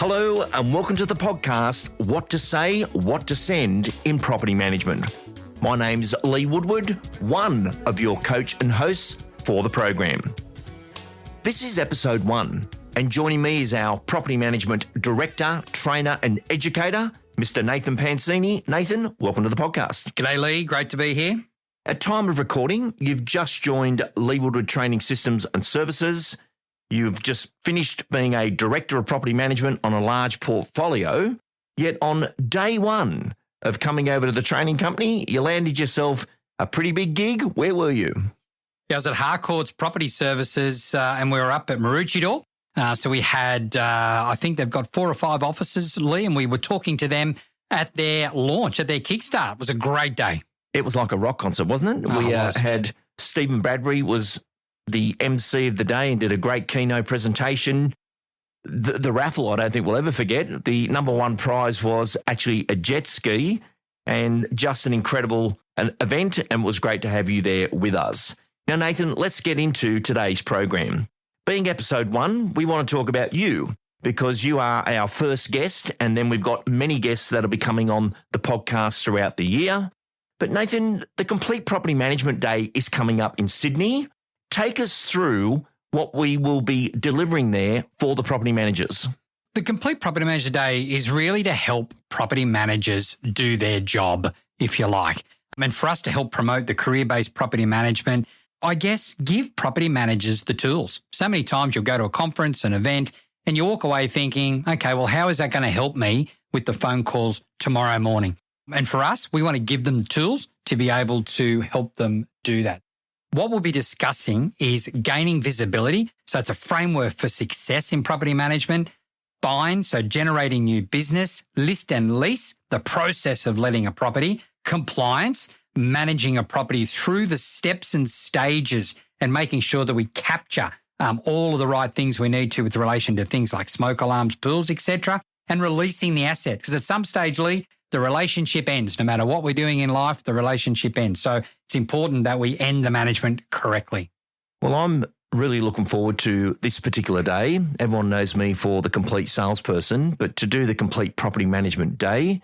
Hello and welcome to the podcast, What to Say, What to Send in Property Management. My name's Lee Woodward, one of your coach and hosts for the program. This is episode 1, and joining me is our Property Management Director, Trainer and Educator, Mr. Nathan Pensini. Nathan, welcome to the podcast. G'day Lee, great to be here. At time of recording, you've just joined Lee Woodward Training Systems and Services. You've just finished being a Director of Property Management on a large portfolio, yet on day 1 of coming over to the training company, you landed yourself a pretty big gig. Where were you? Yeah, I was at Harcourt's Property Services and we were up at Maroochydore. So we had, I think they've got 4 or 5 offices, Lee, and we were talking to them at their launch, at their kickstart. It was a great day. It was like a rock concert, wasn't it? Oh, We it was. had Stephen Bradbury was the MC of the day and did a great keynote presentation. The raffle, I don't think we'll ever forget. The number 1 prize was actually a jet ski and just an incredible event, and it was great to have you there with us. Now, Nathan, let's get into today's program. Being episode 1, we want to talk about you because you are our first guest, and then we've got many guests that'll be coming on the podcast throughout the year. But Nathan, the Complete Property Management Day is coming up in Sydney. Take us through what we will be delivering there for the property managers. The Complete Property Manager Day is really to help property managers do their job, if you like. I mean, for us to help promote the career-based property management, I guess give property managers the tools. So many times you'll go to a conference, an event, and you walk away thinking, okay, well, how is that going to help me with the phone calls tomorrow morning? And for us, we want to give them the tools to be able to help them do that. What we'll be discussing is gaining visibility. So it's a framework for success in property management. Find, so generating new business, list and lease, the process of letting a property, compliance, managing a property through the steps and stages and making sure that we capture all of the right things we need to with relation to things like smoke alarms, pools, etc., and releasing the asset. Because at some stage, Lee, the relationship ends. No matter what we're doing in life, the relationship ends. So it's important that we end the management correctly. Well, I'm really looking forward to this particular day. Everyone knows me for the complete salesperson, but to do the Complete Property Management Day,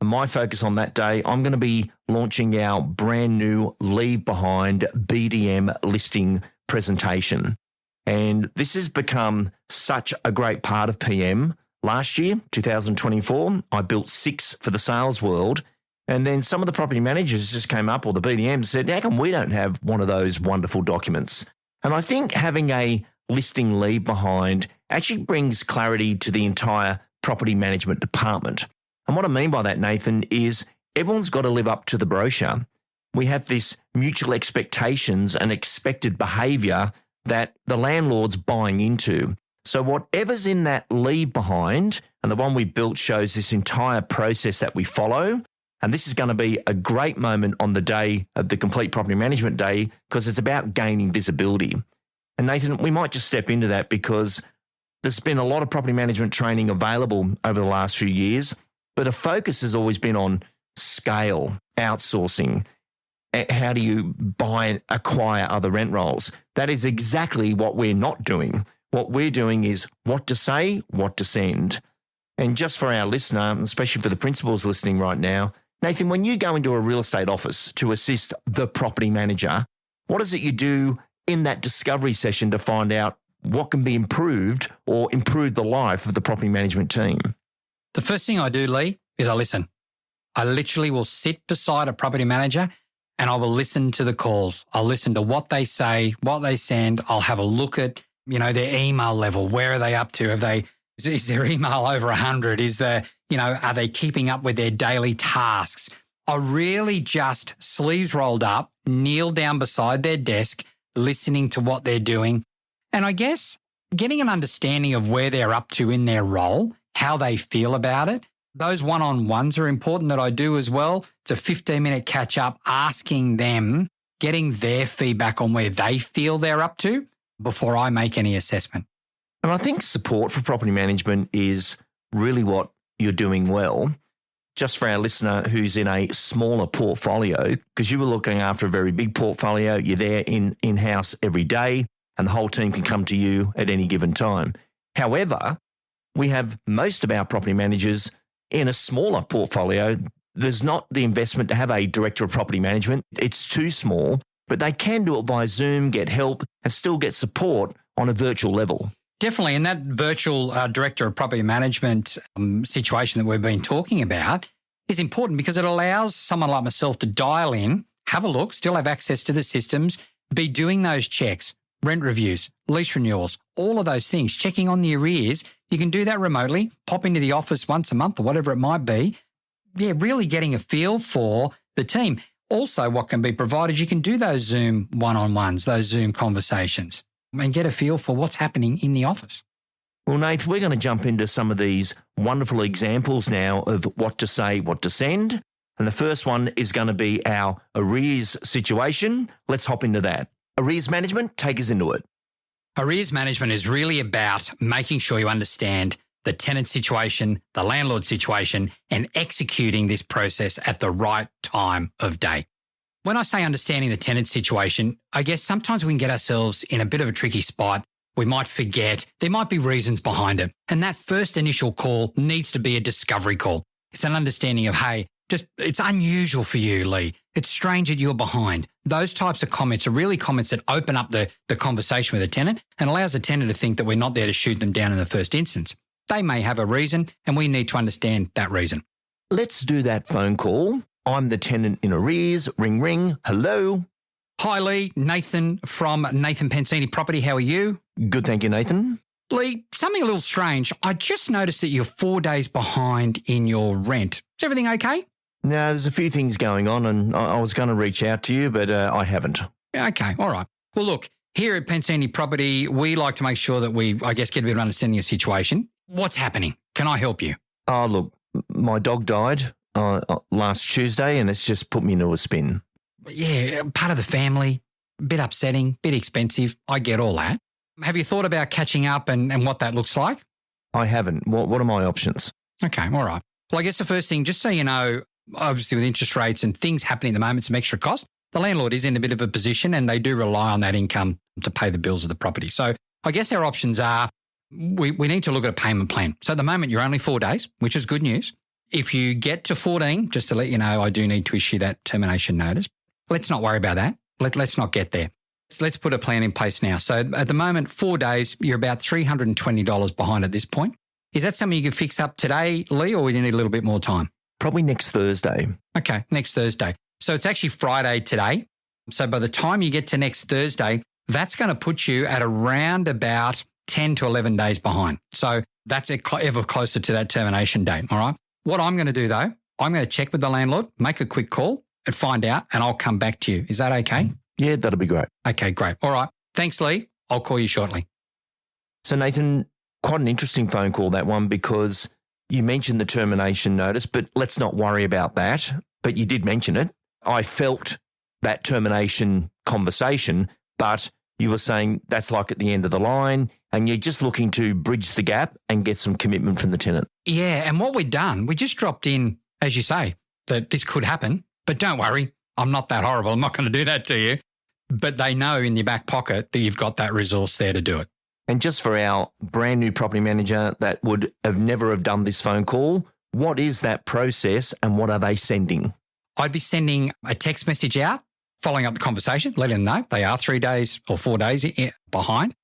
my focus on that day, I'm going to be launching our brand new Leave Behind BDM listing presentation. And this has become such a great part of PM. Last year, 2024, I built 6 for the sales world. And then some of the property managers just came up, or the BDMs said, how come we don't have one of those wonderful documents? And I think having a listing leave behind actually brings clarity to the entire property management department. And what I mean by that, Nathan, is everyone's got to live up to the brochure. We have this mutual expectations and expected behaviour that the landlord's buying into. So whatever's in that leave behind, and the one we built shows this entire process that we follow, and this is going to be a great moment on the day of the Complete Property Management Day because it's about gaining visibility. And Nathan, we might just step into that because there's been a lot of property management training available over the last few years, but a focus has always been on scale, outsourcing. How do you buy and acquire other rent rolls? That is exactly what we're not doing. What we're doing is what to say, what to send. And just for our listener, especially for the principals listening right now, Nathan, when you go into a real estate office to assist the property manager, what is it you do in that discovery session to find out what can be improved or improve the life of the property management team? The first thing I do, Lee, is I listen. I literally will sit beside a property manager and I will listen to the calls. I'll listen to what they say, what they send. I'll have a look at their email level. Where are they up to? Is their email over 100? Are they keeping up with their daily tasks? I really just sleeves rolled up, kneel down beside their desk, listening to what they're doing. And I guess getting an understanding of where they're up to in their role, how they feel about it. Those one-on-ones are important that I do as well. It's a 15-minute catch-up, asking them, getting their feedback on where they feel they're up to before I make any assessment. And I think support for property management is really what you're doing well. Just for our listener who's in a smaller portfolio, because you were looking after a very big portfolio, you're there in-house every day, and the whole team can come to you at any given time. However, we have most of our property managers in a smaller portfolio. There's not the investment to have a director of property management. It's too small, but they can do it via Zoom, get help, and still get support on a virtual level. Definitely. And that virtual director of property management situation that we've been talking about is important because it allows someone like myself to dial in, have a look, still have access to the systems, be doing those checks, rent reviews, lease renewals, all of those things, checking on the arrears. You can do that remotely, pop into the office once a month or whatever it might be. Yeah, really getting a feel for the team. Also, what can be provided, you can do those Zoom one-on-ones, those Zoom conversations, and get a feel for what's happening in the office. Well, Nath, we're going to jump into some of these wonderful examples now of what to say, what to send. And the first one is going to be our arrears situation. Let's hop into that. Arrears management, take us into it. Arrears management is really about making sure you understand the tenant situation, the landlord situation, and executing this process at the right time of day. When I say understanding the tenant situation, I guess sometimes we can get ourselves in a bit of a tricky spot. We might forget. There might be reasons behind it. And that first initial call needs to be a discovery call. It's an understanding of, hey, it's unusual for you, Lee. It's strange that you're behind. Those types of comments are really comments that open up the conversation with a tenant and allows the tenant to think that we're not there to shoot them down in the first instance. They may have a reason and we need to understand that reason. Let's do that phone call. I'm the tenant in arrears. Ring, ring. Hello. Hi, Lee. Nathan from Nathan Pensini Property. How are you? Good, thank you, Nathan. Lee, something a little strange. I just noticed that you're 4 days behind in your rent. Is everything okay? No, there's a few things going on and I was going to reach out to you, but I haven't. Okay, all right. Well, look, here at Pensini Property, we like to make sure that we, I guess, get a bit of understanding of the situation. What's happening? Can I help you? Oh, look, my dog died last Tuesday and it's just put me into a spin. Yeah, part of the family, a bit upsetting, bit expensive. I get all that. Have you thought about catching up and what that looks like? I haven't. What are my options? Okay, all right. Well, I guess the first thing, just so you know, obviously with interest rates and things happening at the moment, some extra cost, the landlord is in a bit of a position and they do rely on that income to pay the bills of the property. So I guess our options are we need to look at a payment plan. So at the moment, you're only 4 days, which is good news. If you get to 14, just to let you know, I do need to issue that termination notice. Let's not worry about that. Let's not get there. So let's put a plan in place now. So at the moment, 4 days, you're about $320 behind at this point. Is that something you can fix up today, Lee, or would you need a little bit more time? Probably next Thursday. Okay, next Thursday. So it's actually Friday today. So by the time you get to next Thursday, that's going to put you at around about 10 to 11 days behind. So that's ever closer to that termination date, all right? What I'm going to do, though, I'm going to check with the landlord, make a quick call and find out, and I'll come back to you. Is that okay? Yeah, that'll be great. Okay, great. All right. Thanks, Lee. I'll call you shortly. So, Nathan, quite an interesting phone call, that one, because you mentioned the termination notice, but let's not worry about that. But you did mention it. I felt that termination conversation, but you were saying that's like at the end of the line and you're just looking to bridge the gap and get some commitment from the tenant. Yeah, and what we've done, we just dropped in, as you say, that this could happen, but don't worry, I'm not that horrible. I'm not going to do that to you. But they know in your back pocket that you've got that resource there to do it. And just for our brand new property manager that would have never have done this phone call, what is that process and what are they sending? I'd be sending a text message out, following up the conversation, letting them know they are 3 days or 4 days behind.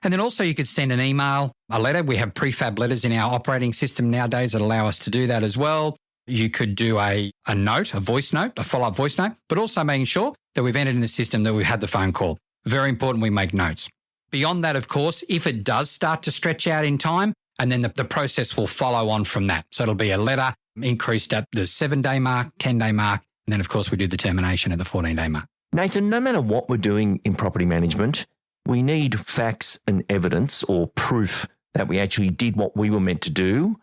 And then also you could send an email, a letter. We have prefab letters in our operating system nowadays that allow us to do that as well. You could do a note, a voice note, a follow-up voice note, but also making sure that we've entered in the system that we've had the phone call. Very important we make notes. Beyond that, of course, if it does start to stretch out in time, and then the process will follow on from that. So it'll be a letter increased at the 7-day mark, 10-day mark, and then, of course, we do the termination at the 14-day mark. Nathan, no matter what we're doing in property management, we need facts and evidence or proof that we actually did what we were meant to do.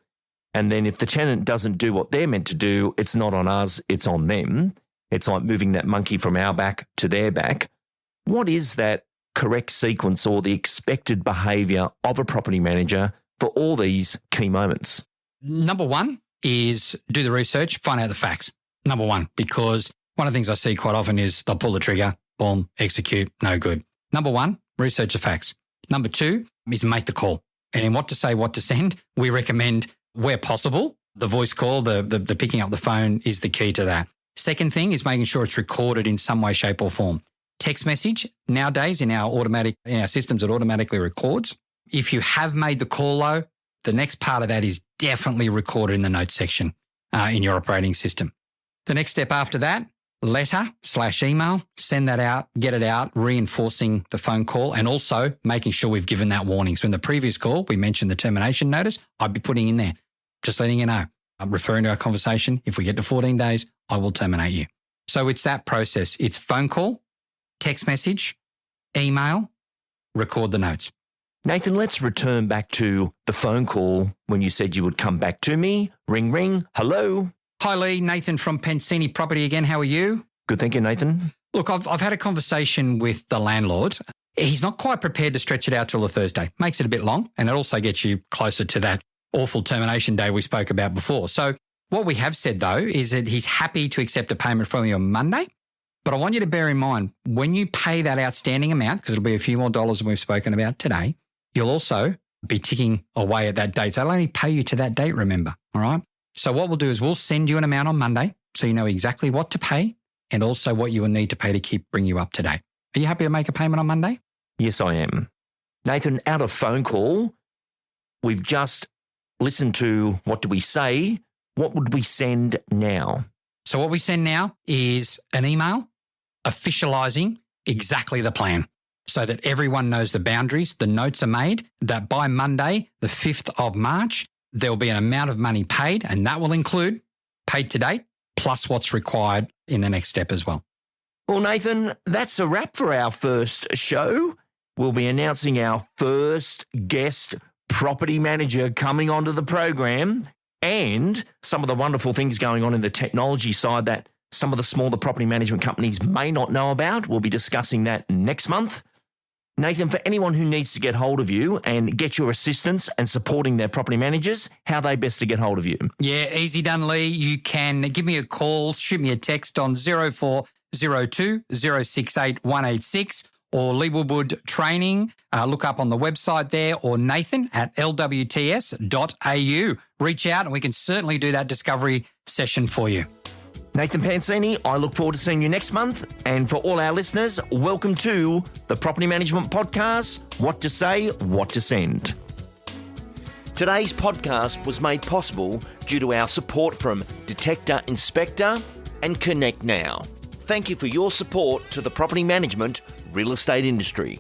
And then if the tenant doesn't do what they're meant to do, it's not on us, it's on them. It's like moving that monkey from our back to their back. What is that correct sequence or the expected behaviour of a property manager for all these key moments? Number one is do the research, find out the facts. Number one, because one of the things I see quite often is they'll pull the trigger, boom, execute, no good. Number one, research the facts. Number two is make the call. And in what to say, what to send, we recommend, where possible, the voice call, the picking up the phone is the key to that. Second thing is making sure it's recorded in some way, shape or form. Text message, nowadays in our systems, it automatically records. If you have made the call though, the next part of that is definitely recorded in the notes section in your operating system. The next step after that, letter/email, send that out, get it out, reinforcing the phone call and also making sure we've given that warning. So in the previous call, we mentioned the termination notice. I'd be putting in there, just letting you know. I'm referring to our conversation. If we get to 14 days, I will terminate you. So it's that process. It's phone call, text message, email, record the notes. Nathan, let's return back to the phone call when you said you would come back to me. Ring, ring. Hello. Hi, Lee. Nathan from Pensini Property again. How are you? Good, thank you, Nathan. Look, I've had a conversation with the landlord. He's not quite prepared to stretch it out till a Thursday. Makes it a bit long, and it also gets you closer to that awful termination day we spoke about before. So what we have said, though, is that he's happy to accept a payment from you on Monday. But I want you to bear in mind, when you pay that outstanding amount, because it'll be a few more dollars than we've spoken about today, you'll also be ticking away at that date. So I'll only pay you to that date, remember, all right? So what we'll do is we'll send you an amount on Monday so you know exactly what to pay and also what you will need to pay to bring you up to date. Are you happy to make a payment on Monday? Yes, I am. Nathan, out of phone call, we've just listened to what do we say. What would we send now? So what we send now is an email officializing exactly the plan so that everyone knows the boundaries, the notes are made, that by Monday, the 5th of March, there'll be an amount of money paid, and that will include paid to date, plus what's required in the next step as well. Well, Nathan, that's a wrap for our first show. We'll be announcing our first guest property manager coming onto the program and some of the wonderful things going on in the technology side that some of the smaller property management companies may not know about. We'll be discussing that next month. Nathan, for anyone who needs to get hold of you and get your assistance and supporting their property managers, how are they best to get hold of you? Yeah, easy done, Lee. You can give me a call, shoot me a text on 0402 068 186 or Lee Woodward Training. Look up on the website there, or Nathan at lwts.au. Reach out and we can certainly do that discovery session for you. Nathan Pensini, I look forward to seeing you next month. And for all our listeners, welcome to the Property Management Podcast, What to Say, What to Send. Today's podcast was made possible due to our support from Detector Inspector and Connect Now. Thank you for your support to the property management real estate industry.